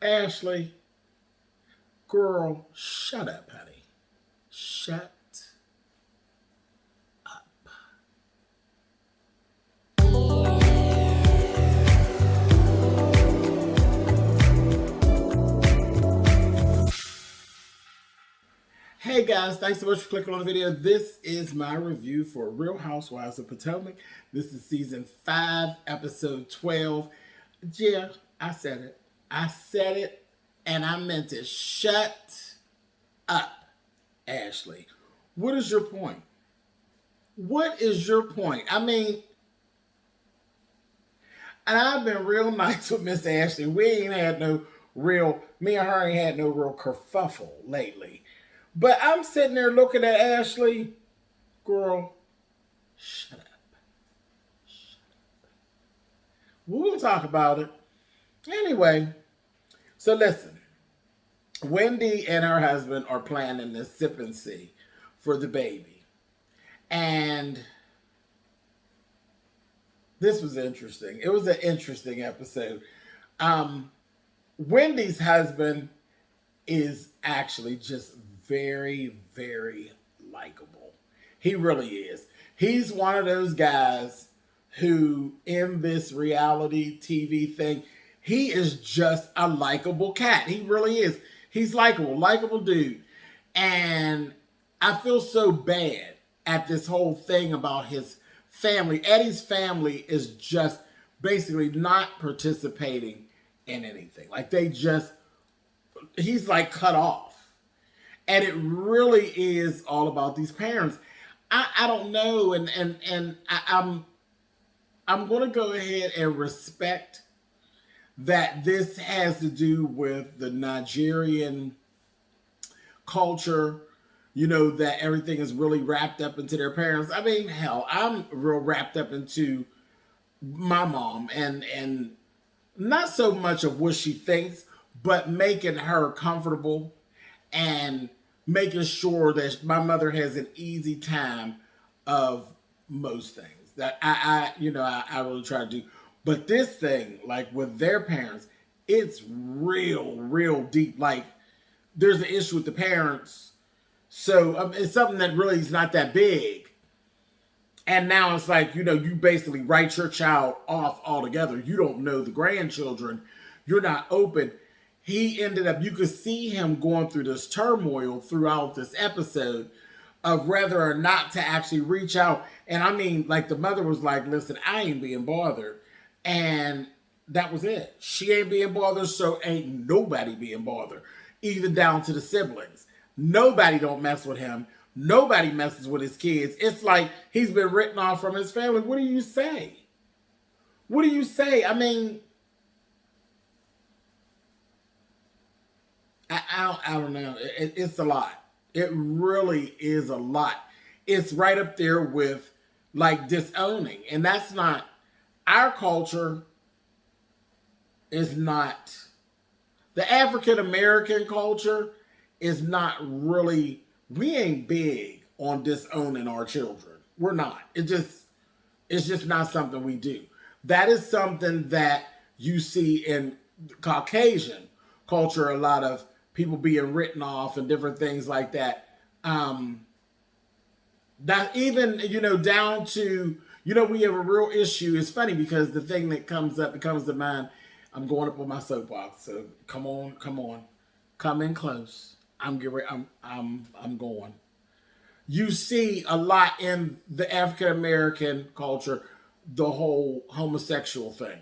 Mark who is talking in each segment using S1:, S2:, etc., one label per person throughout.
S1: Ashley, girl, shut up, honey. Shut up. Hey guys, thanks so much for clicking on the video. This is my review for Real Housewives of Potomac. This is season 5, episode 12. Yeah, I said it. I said it and I meant it. Shut up, Ashley. What is your point? What is your point? I mean, and I've been real nice with Miss Ashley. We ain't had no real, me and her ain't had no real kerfuffle lately. But I'm sitting there looking at Ashley. Girl, shut up. Shut up. We'll talk about it. Anyway, so listen. Wendy and her husband are planning this sip and see for the baby. And this was interesting. It was an interesting episode. Wendy's husband is actually just very, very likable. He really is. He's one of those guys who, in this reality TV thing, he is just a likable cat. He really is. He's likable dude. And I feel so bad at this whole thing about his family. Eddie's family is just basically not participating in anything. Like he's like cut off. And it really is all about these parents. I don't know, and I'm going to go ahead and respect that this has to do with the Nigerian culture, that everything is really wrapped up into their parents. I mean, hell, I'm real wrapped up into my mom and not so much of what she thinks, but making her comfortable and making sure that my mother has an easy time of most things that I really try to do. But this thing, like with their parents, it's real deep. Like there's an issue with the parents. So it's something that really is not that big. And now it's like, you basically write your child off altogether. You don't know the grandchildren. You're not open. He ended up, you could see him going through this turmoil throughout this episode of whether or not to actually reach out. And I mean, like the mother was like, listen, I ain't being bothered. And that was it. She ain't being bothered, so ain't nobody being bothered. Even down to the siblings. Nobody don't mess with him. Nobody messes with his kids. It's like he's been written off from his family. What do you say? What do you say? I mean, I don't know. It's a lot. It really is a lot. It's right up there with like disowning. And that's not, our culture is not, the African American culture is not really, we ain't big on disowning our children. We're not. It's just not something we do. That is something that you see in Caucasian culture, a lot of people being written off and different things like that. That even, down to, we have a real issue. It's funny because the thing that comes to mind, I'm going up on my soapbox. So come on. Come in close. I'm going. You see a lot in the African American culture, the whole homosexual thing.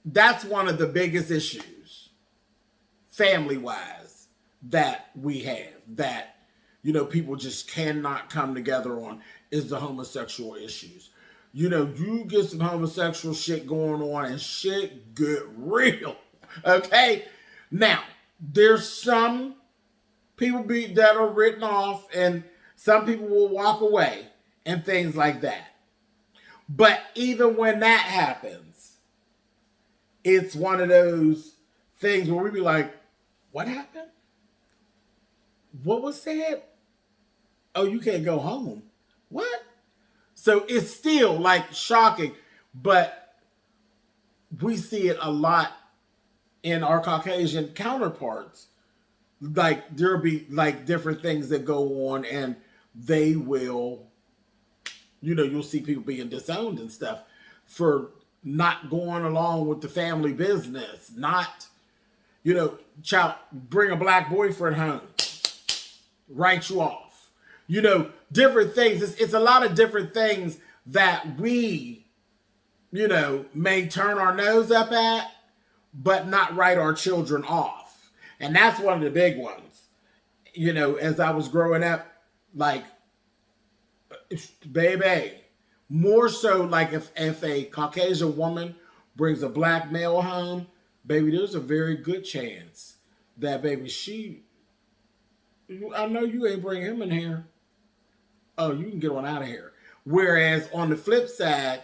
S1: That's one of the biggest issues, family-wise, that we have, that, people just cannot come together on, is the homosexual issues. You get some homosexual shit going on and shit get real, okay? Now, there's some people that are written off and some people will walk away and things like that. But even when that happens, it's one of those things where we be like, what happened? What was said? Oh, you can't go home. What? So it's still like shocking, but we see it a lot in our Caucasian counterparts, like there'll be like different things that go on, and they will, you'll see people being disowned and stuff for not going along with the family business, not, child, bring a black boyfriend home, write you off, different things. It's a lot of different things that we, may turn our nose up at, but not write our children off. And that's one of the big ones. As I was growing up, like, baby, more so like if a Caucasian woman brings a black male home, baby, there's a very good chance that, baby, I know you ain't bring him in here. Oh, you can get on out of here. Whereas on the flip side,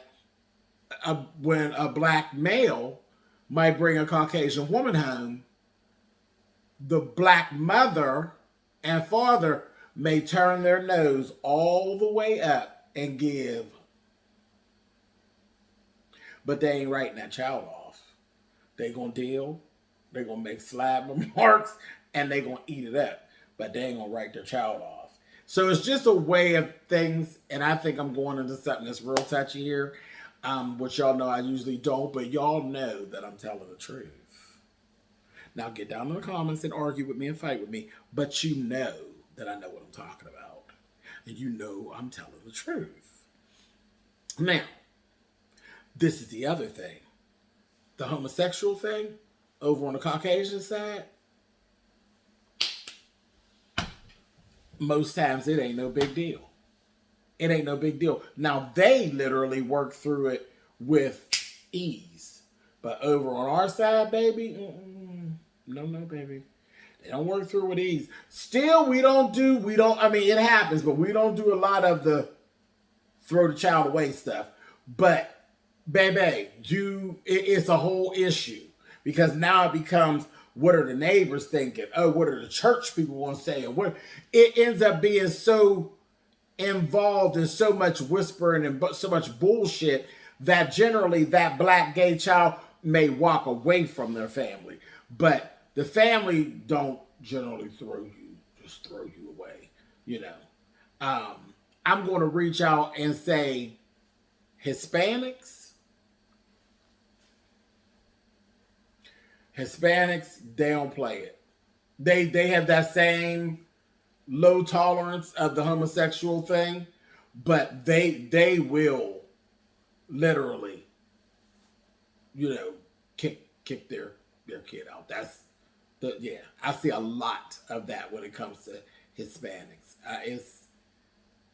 S1: when a black male might bring a Caucasian woman home, the black mother and father may turn their nose all the way up and give. But they ain't writing that child off. They gonna deal, they gonna make slab remarks, and they gonna eat it up. But they ain't gonna write their child off. So it's just a way of things, and I think I'm going into something that's real touchy here, which y'all know I usually don't, but y'all know that I'm telling the truth. Now get down in the comments and argue with me and fight with me, but you know that I know what I'm talking about. And you know I'm telling the truth. Now, this is the other thing. The homosexual thing over on the Caucasian side, most times it ain't no big deal. It ain't no big deal. Now, they literally work through it with ease. But over on our side, baby, no, baby. They don't work through with ease. Still, it happens, but we don't do a lot of the throw the child away stuff. But, baby, it's a whole issue. Because now it becomes, what are the neighbors thinking? Oh, what are the church people want to say? It ends up being so involved in so much whispering and so much bullshit that generally that black gay child may walk away from their family. But the family don't generally throw you away, I'm going to reach out and say Hispanics, they don't play it. They have that same low tolerance of the homosexual thing, but they will literally, kick their kid out. I see a lot of that when it comes to Hispanics.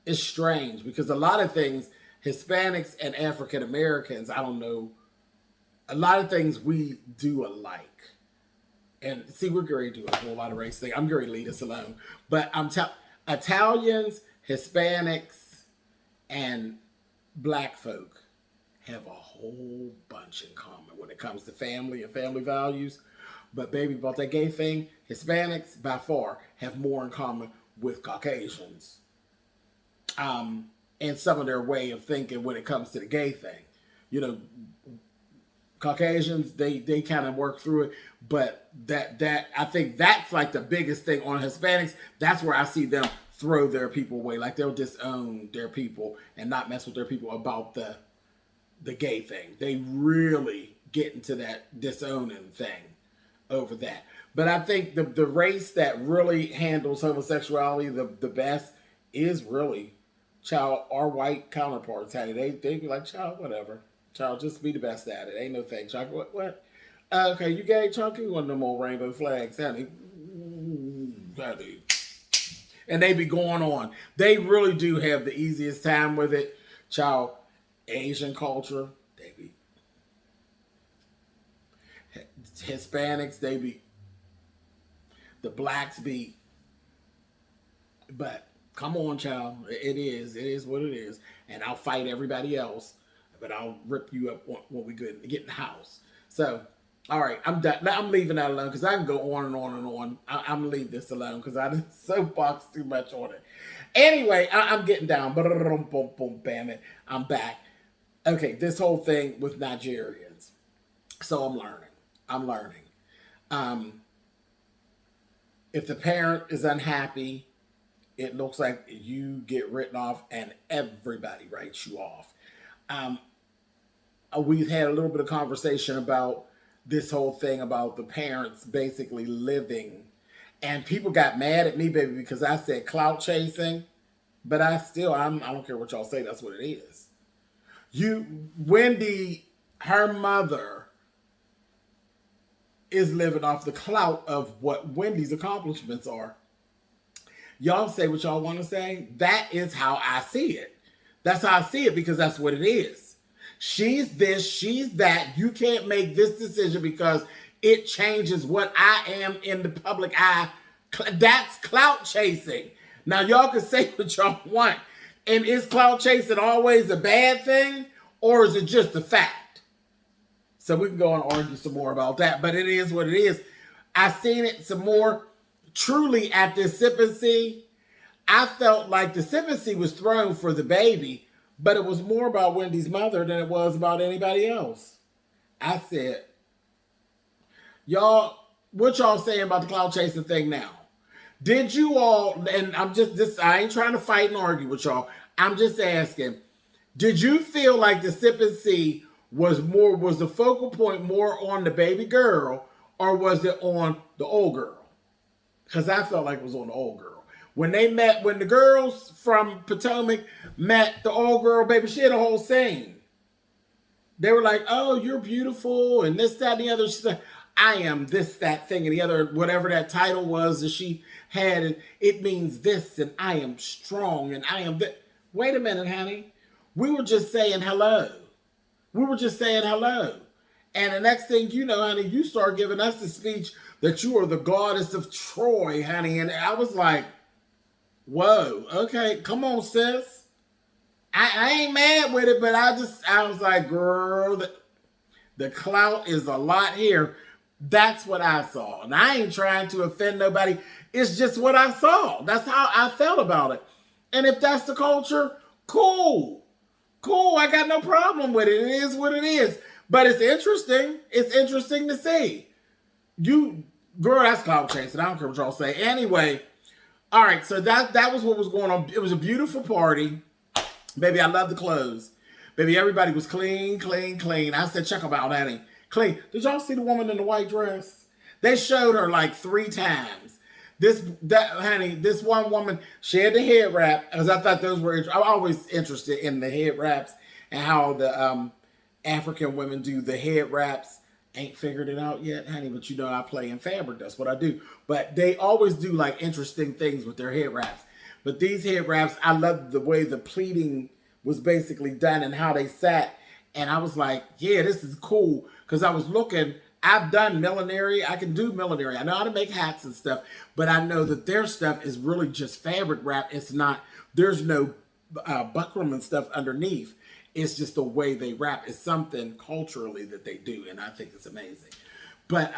S1: It's strange because a lot of things, Hispanics and African Americans, I don't know, a lot of things we do alike. And see, we're going to do a whole lot of race thing. I'm going to leave this alone. But Italians, Hispanics, and black folk have a whole bunch in common when it comes to family and family values. But baby, about that gay thing, Hispanics by far have more in common with Caucasians. And some of their way of thinking when it comes to the gay thing. Caucasians, they kind of work through it, but that I think that's like the biggest thing on Hispanics. That's where I see them throw their people away. Like they'll disown their people and not mess with their people about the gay thing. They really get into that disowning thing over that. But I think the race that really handles homosexuality the best is really our white counterparts. Honey, they be like, child, whatever. Child, just be the best at it. Ain't no thing. Child, what? Okay, you gay, chunky? You want no more rainbow flags, honey. Honey. And they be going on. They really do have the easiest time with it. Child, Asian culture, they be. Hispanics, they be. The blacks be. But come on, child. It is what it is. And I'll fight everybody else. But I'll rip you up when we get in the house. So, all right, I'm done. Now, I'm leaving that alone because I can go on and on and on. I'm going to leave this alone because I didn't soapbox too much on it. Anyway, I'm getting down. Boom, boom, bam it. I'm back. Okay, this whole thing with Nigerians. So I'm learning. Um, if the parent is unhappy, it looks like you get written off and everybody writes you off. Um, we've had a little bit of conversation about this whole thing about the parents basically living. And people got mad at me, baby, because I said clout chasing. But I don't care what y'all say. That's what it is. Wendy, her mother is living off the clout of what Wendy's accomplishments are. Y'all say what y'all want to say. That is how I see it. That's how I see it because that's what it is. She's this, she's that. You can't make this decision because it changes what I am in the public eye. That's clout chasing. Now, y'all can say what y'all want. And is clout chasing always a bad thing? Or is it just a fact? So we can go and argue some more about that. But it is what it is. I seen it some more. Truly, at this sip and see, I felt like the sip and see was thrown for the baby, but it was more about Wendy's mother than it was about anybody else. I said, y'all, what y'all saying about the clout chasing thing now? Did you all, and I ain't trying to fight and argue with y'all. I'm just asking, did you feel like the sip and see was the focal point more on the baby girl or was it on the old girl? Because I felt like it was on the old girl. When the girls from Potomac met the old girl, baby, she had a whole scene. They were like, oh, you're beautiful, and this, that, and the other. She said, I am this, that, thing, and the other, whatever that title was that she had, and it means this, and I am strong, and I am that. Wait a minute, honey. We were just saying hello. And the next thing you know, honey, you start giving us the speech that you are the goddess of Troy, honey. And I was like, whoa, okay, come on, sis. I ain't mad with it, but I was like, girl, the clout is a lot here. That's what I saw. And I ain't trying to offend nobody. It's just what I saw. That's how I felt about it. And if that's the culture, cool. I got no problem with it. It is what it is. But it's interesting. It's interesting to see. Girl, that's clout chasing. I don't care what y'all say. Anyway, all right, so that was what was going on. It was a beautiful party. Baby, I love the clothes. Baby, everybody was clean. I said, check them out, honey. Clean. Did y'all see the woman in the white dress? They showed her like 3 times. This one woman, she had the head wrap, because I thought those were, I'm always interested in the head wraps and how the African women do the head wraps. Ain't figured it out yet, honey, but you know I play in fabric. That's what I do. But they always do like interesting things with their head wraps. But these head wraps, I love the way the pleating was basically done and how they sat. And I was like, yeah, this is cool. Because I was looking, I've done millinery. I can do millinery. I know how to make hats and stuff. But I know that their stuff is really just fabric wrap. It's not, there's no buckram and stuff underneath. It's just the way they wrap. It's something culturally that they do, and I think it's amazing. But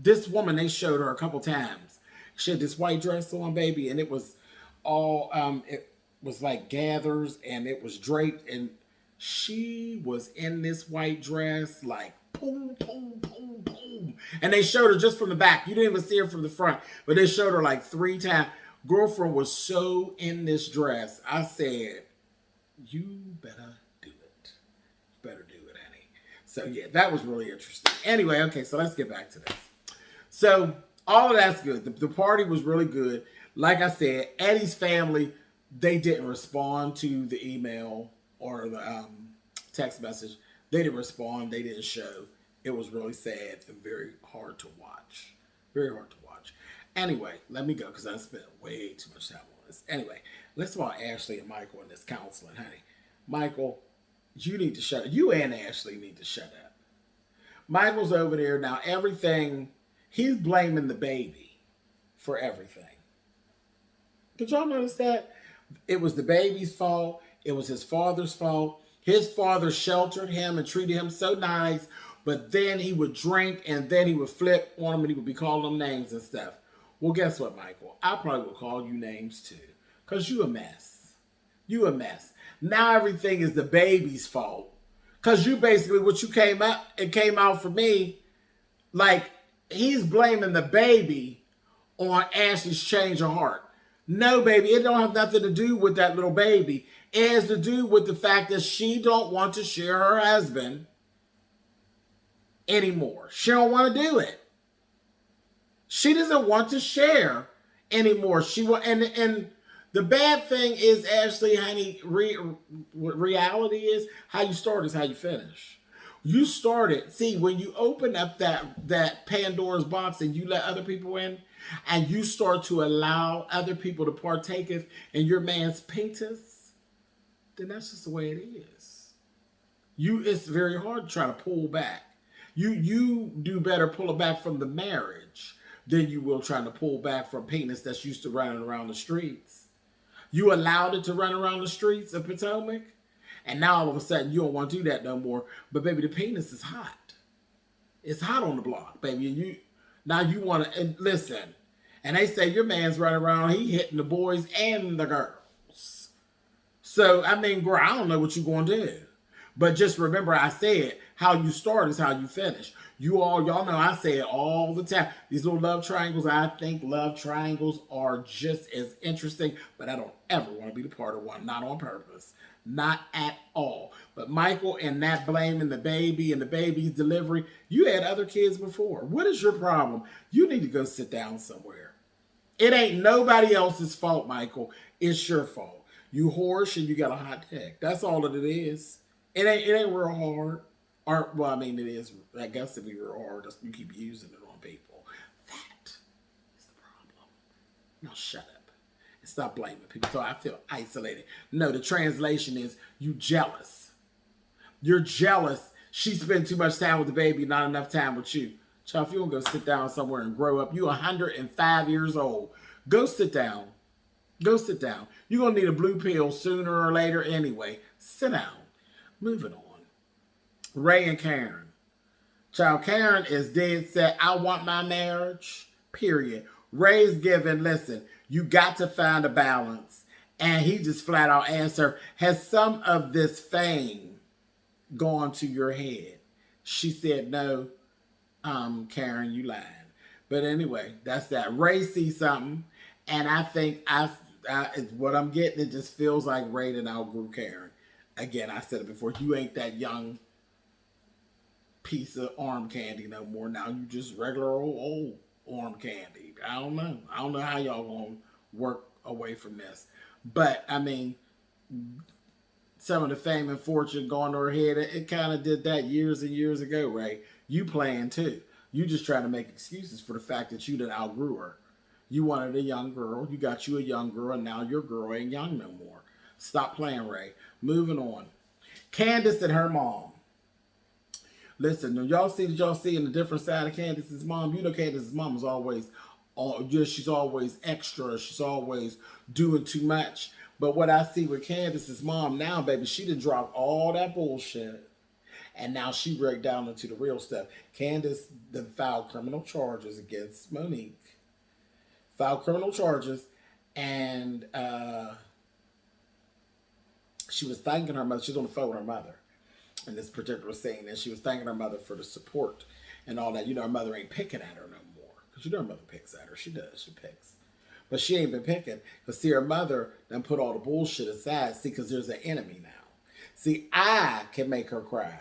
S1: this woman, they showed her a couple times. She had this white dress on, baby, and it was all, it was like gathers, and it was draped, and she was in this white dress, like, boom, boom, boom, boom. And they showed her just from the back. You didn't even see her from the front, but they showed her like 3 times. Girlfriend was so in this dress. I said, you better do it, honey. So yeah, that was really interesting. Anyway, okay, so let's get back to this. So all of that's good. The party was really good. Like I said, Eddie's family, they didn't respond to the email or the text message. They didn't respond. They didn't show. It was really sad and very hard to watch. Very hard to watch. Anyway, let me go because I spent way too much time on this. Anyway, let's talk about Ashley and Michael in this counseling, honey. Michael, you need to shut up. You and Ashley need to shut up. Michael's over there now. Everything, he's blaming the baby for everything. Did y'all notice that? It was the baby's fault. It was his father's fault. His father sheltered him and treated him so nice, but then he would drink and then he would flip on him and he would be calling them names and stuff. Well, guess what, Michael? I probably would call you names too, because you a mess. You a mess. Now everything is the baby's fault. Because you basically, what you came out for me, like, he's blaming the baby on Ashley's change of heart. No, baby, it don't have nothing to do with that little baby. It has to do with the fact that she don't want to share her husband anymore. She don't want to do it. She doesn't want to share anymore. She will, and the bad thing is, Ashley, honey, reality is how you start is how you finish. You started, see, when you open up that Pandora's box and you let other people in, and you start to allow other people to partake in your man's penis, then that's just the way it is. It's very hard to try to pull back. You do better pull it back from the marriage than you will trying to pull back from penis that's used to running around the streets. You allowed it to run around the streets of Potomac, and now all of a sudden you don't want to do that no more. But baby, the penis is hot. It's hot on the block, baby. And now you want to, and listen, and they say your man's running around, he hitting the boys and the girls. So, I mean, girl, I don't know what you're going to do. But just remember I said, how you start is how you finish. Y'all know I say it all the time. These little love triangles, I think love triangles are just as interesting, but I don't ever want to be the part of one. Not on purpose. Not at all. But Michael and that blaming the baby and the baby's delivery, you had other kids before. What is your problem? You need to go sit down somewhere. It ain't nobody else's fault, Michael. It's your fault. You horse and you got a hot dick. That's all that it is. It ain't real hard. Well, I mean, it is. I guess it'd be real hard. You keep using it on people. That is the problem. Now shut up and stop blaming people. So I feel isolated. No, the translation is you jealous. You're jealous. She spent too much time with the baby, not enough time with you. Child, if you want to go sit down somewhere and grow up, you're 105 years old. Go sit down. Go sit down. You're going to need a blue pill sooner or later anyway. Sit down. Moving on. Ray and Karen. Child, Karen is dead set. I want my marriage. Period. Ray's given, listen, you got to find a balance. And he just flat out answered, has some of this fame gone to your head? She said, no, Karen, you lying. But anyway, that's that. Ray sees something. And I think what I'm getting, it just feels like Ray and outgrew Karen. Again, I said it before, you ain't that young piece of arm candy no more. Now you just regular old arm candy. I don't know. I don't know how y'all gonna work away from this. But, I mean, some of the fame and fortune going to her head, it kind of did that years and years ago, Ray. You playing too. You just trying to make excuses for the fact that you done outgrew her. You wanted a young girl. You got you a young girl, and now your girl ain't young no more. Stop playing, Ray. Moving on. Candiace and her mom. Listen, when y'all see in the different side of Candiace's mom, you know Candiace's mom is always, she's always extra. She's always doing too much. But what I see with Candiace's mom now, baby, she done dropped all that bullshit. And now she break down into the real stuff. Candiace done filed criminal charges against Monique. Filed criminal charges. And she was thanking her mother. She was on the phone with her mother in this particular scene. And she was thanking her mother for the support and all that. You know, her mother ain't picking at her no more. Because you know her mother picks at her. She does. She picks. But she ain't been picking. Because see, her mother done put all the bullshit aside. See, because there's an enemy now. See, I can make her cry.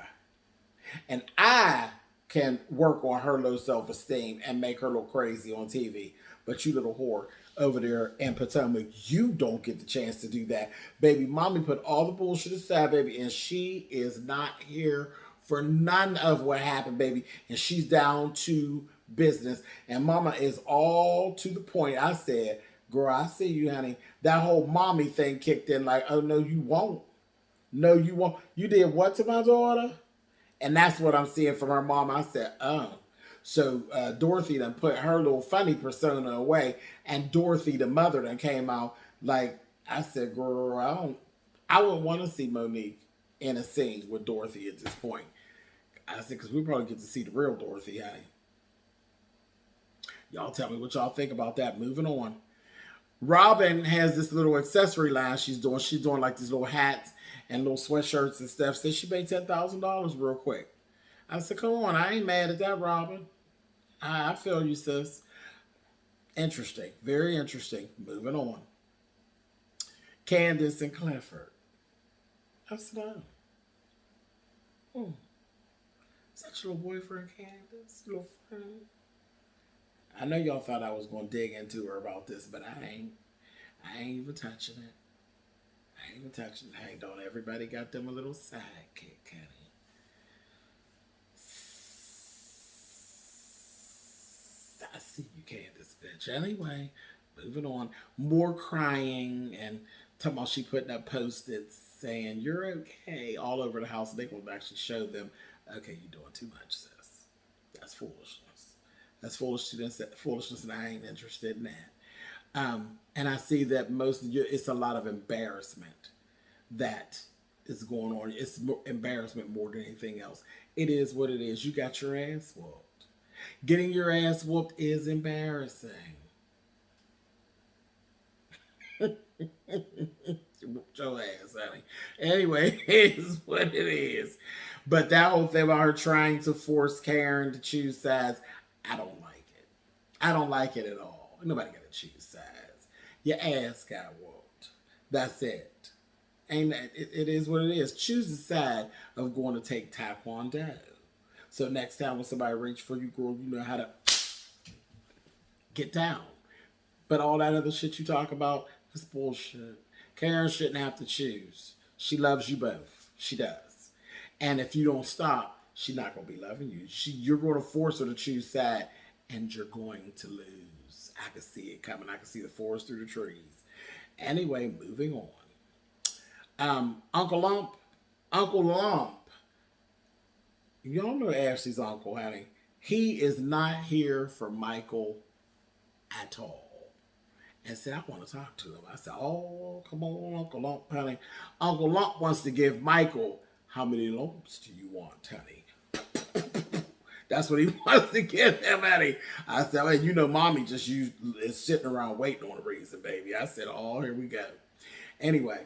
S1: And I can work on her low self-esteem and make her look crazy on TV. But you little whore over there in Potomac, you don't get the chance to do that. Baby, mommy put all the bullshit aside, baby, and she is not here for none of what happened, baby. And she's down to business. And mama is all to the point. I said, girl, I see you, honey. That whole mommy thing kicked in like, oh, no, you won't. No, you won't. You did what to my daughter? And that's what I'm seeing from her mom. I said, oh. So Dorothy done put her little funny persona away. And Dorothy, the mother, done came out like, I said, girl, I wouldn't want to see Monique in a scene with Dorothy at this point. I said, because we probably get to see the real Dorothy, honey. Y'all tell me what y'all think about that. Moving on. Robin has this little accessory line she's doing. She's doing like these little hats and little sweatshirts and stuff. Said she made $10,000 real quick. I said, come on, I ain't mad at that, Robin. I feel you, sis. Interesting. Very interesting. Moving on. Candiace and Clifford. I said, oh, hmm. Is that your little boyfriend, Candiace? Little friend? I know y'all thought I was going to dig into her about this, but I ain't. I ain't even touching it. I ain't even touching it. Hey, don't everybody got them a little sidekick, honey? I see you, Candiace, bitch. Anyway, moving on. More crying and talking about she putting up post-its saying, you're okay, all over the house. They will actually show them, okay, you're doing too much, sis. That's foolishness. That's foolishness, and I ain't interested in that. And I see that most of you, it's a lot of embarrassment that is going on. It's embarrassment more than anything else. It is what it is. You got your ass whooped. Getting your ass whooped is embarrassing. Whooped your ass, honey. Anyway, it is what it is. But that whole thing about her trying to force Karen to choose sides, I don't like it. I don't like it at all. Nobody got to choose sides. Your ass got whooped. That's it. Ain't that, it is what it is. Choose the side of going to take Taekwondo. So next time when somebody reach for you, girl, you know how to get down. But all that other shit you talk about is bullshit. Karen shouldn't have to choose. She loves you both. She does. And if you don't stop, she's not going to be loving you. You're going to force her to choose side, and you're going to lose. I can see it coming. I can see the forest through the trees. Anyway, moving on. Uncle Lump. Y'all know Ashley's uncle, honey. He is not here for Michael at all. And said, I want to talk to him. I said, oh, come on, Uncle Lump, honey. Uncle Lump wants to give Michael, how many lumps do you want, honey? That's what he wants to give him, honey. I said, well, you know, mommy just is sitting around waiting on a reason, baby. I said, oh, here we go. Anyway,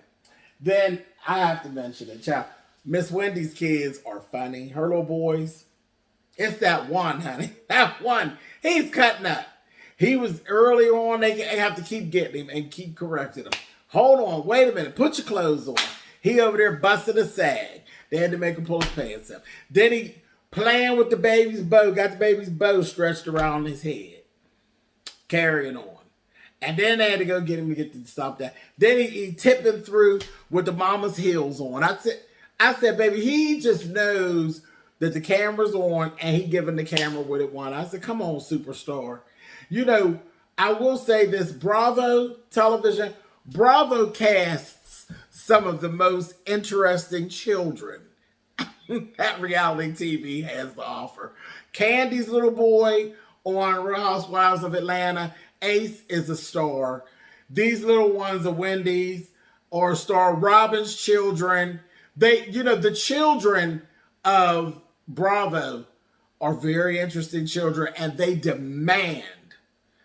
S1: then I have to mention it, child. Miss Wendy's kids are funny. Her little boys, it's that one, honey. That one. He's cutting up. He was early on. They have to keep getting him and keep correcting him. Hold on. Wait a minute. Put your clothes on. He over there busting a sag. They had to make him pull his pants up. Then he playing with the baby's bow. Got the baby's bow stretched around his head. Carrying on. And then they had to go get him to get to stop that. Then he tipping through with the mama's heels on. I said, baby, he just knows that the camera's on and he giving the camera what it wants. I said, come on, superstar. You know, I will say this, Bravo television, Bravo casts some of the most interesting children that reality TV has to offer. Candy's little boy on Real Housewives of Atlanta, Ace is a star. These little ones of Wendy's are a star. Robin's children, the children of Bravo are very interesting children, and they demand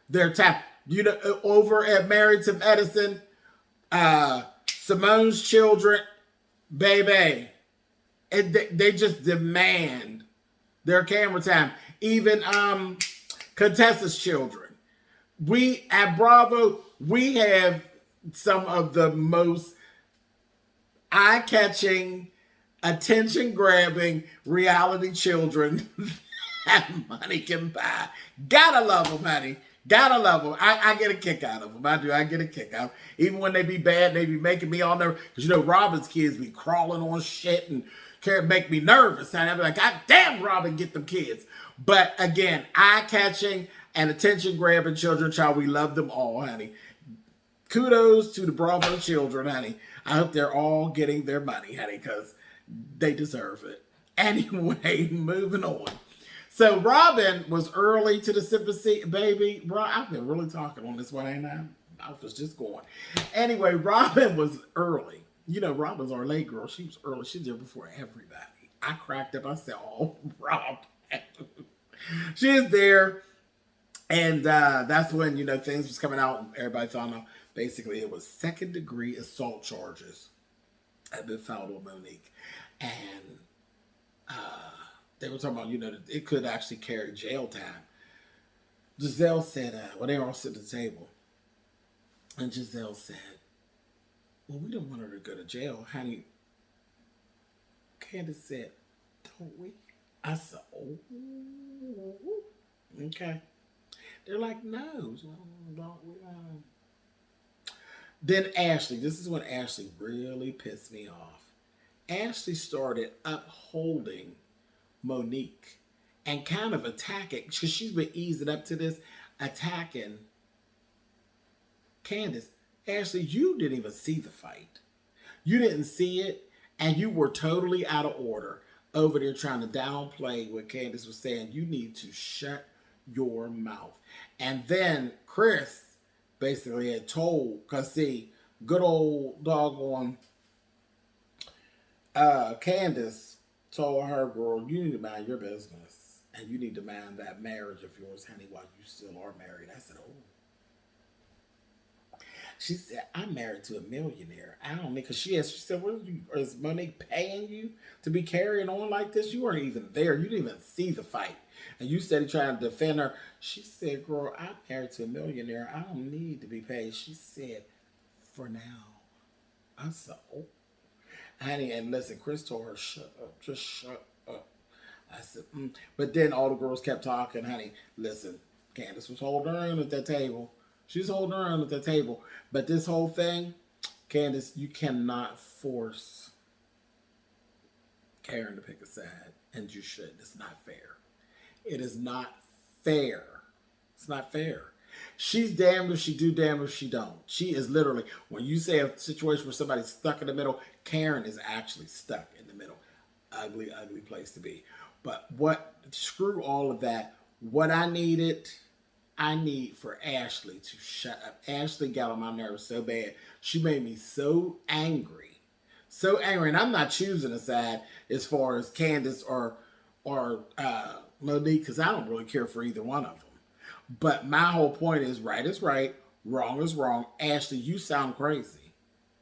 S1: their time. You know, over at Married to Edison, Simone's children, baby, and they just demand their camera time. Even Contessa's children. We at Bravo, we have some of the most eye-catching, attention-grabbing reality children that money can buy. Gotta love them, honey. Gotta love them. I get a kick out of them. I do. I get a kick out. Even when they be bad, they be making me all nervous. Because, you know, Robin's kids be crawling on shit and can't make me nervous. And I be like, God damn, Robin, get them kids. But, again, eye-catching and attention-grabbing children, child, we love them all, honey. Kudos to the Bravo children, honey. I hope they're all getting their money, honey, because they deserve it. Anyway, moving on. So Robin was early to the sympathy, baby. I've been really talking on this one, ain't I? I was just going. Anyway, Robin was early. You know, Robin's our late girl. She was early. She's there before everybody. I cracked up. I said, oh, Robin. She is there. And that's when, you know, things was coming out. And everybody found out basically it was second-degree assault charges had been filed on Monique. And they were talking about, you know, it could actually carry jail time. Giselle said, well, they were all sitting at the table. And Giselle said, well, we don't want her to go to jail. Honey, Candiace said, don't we? I said, oh, okay. They're like, no, don't we? Then Ashley, this is when Ashley really pissed me off. Ashley started upholding Monique and kind of attacking, because she's been easing up to this, attacking Candiace. Ashley, you didn't even see the fight. You didn't see it, and you were totally out of order over there trying to downplay what Candiace was saying. You need to shut your mouth. And then Chris basically had told, because see, good old doggone Candiace told her, girl, you need to mind your business. And you need to mind that marriage of yours, honey, while you still are married. I said, oh. She said, I'm married to a millionaire. I don't need, because she said, what is Monique paying you to be carrying on like this? You weren't even there. You didn't even see the fight. And you said he trying to defend her. She said, girl, I'm married to a millionaire. I don't need to be paid. She said, for now. I said, oh. Honey, and listen, Chris told her, shut up. Just shut up. I said, But then all the girls kept talking. Honey, listen, Candiace was holding her own at that table. She's holding her own at the table. But this whole thing, Candiace, you cannot force Karen to pick a side. And you should. It's not fair. It is not fair. It's not fair. She's damned if she do, damned if she don't. She is literally, when you say a situation where somebody's stuck in the middle, Karen is actually stuck in the middle. Ugly, ugly place to be. But screw all of that. What I need for Ashley to shut up. Ashley got on my nerves so bad. She made me so angry. So angry. And I'm not choosing a side as far as Candiace or Monique, because I don't really care for either one of them. But my whole point is right is right, wrong is wrong. Ashley, you sound crazy.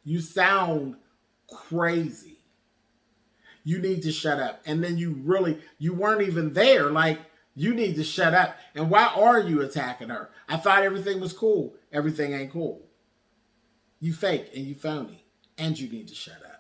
S1: You sound crazy. You need to shut up. And then you weren't even there. Like, you need to shut up. And why are you attacking her? I thought everything was cool. Everything ain't cool. You fake and you phony. And you need to shut up.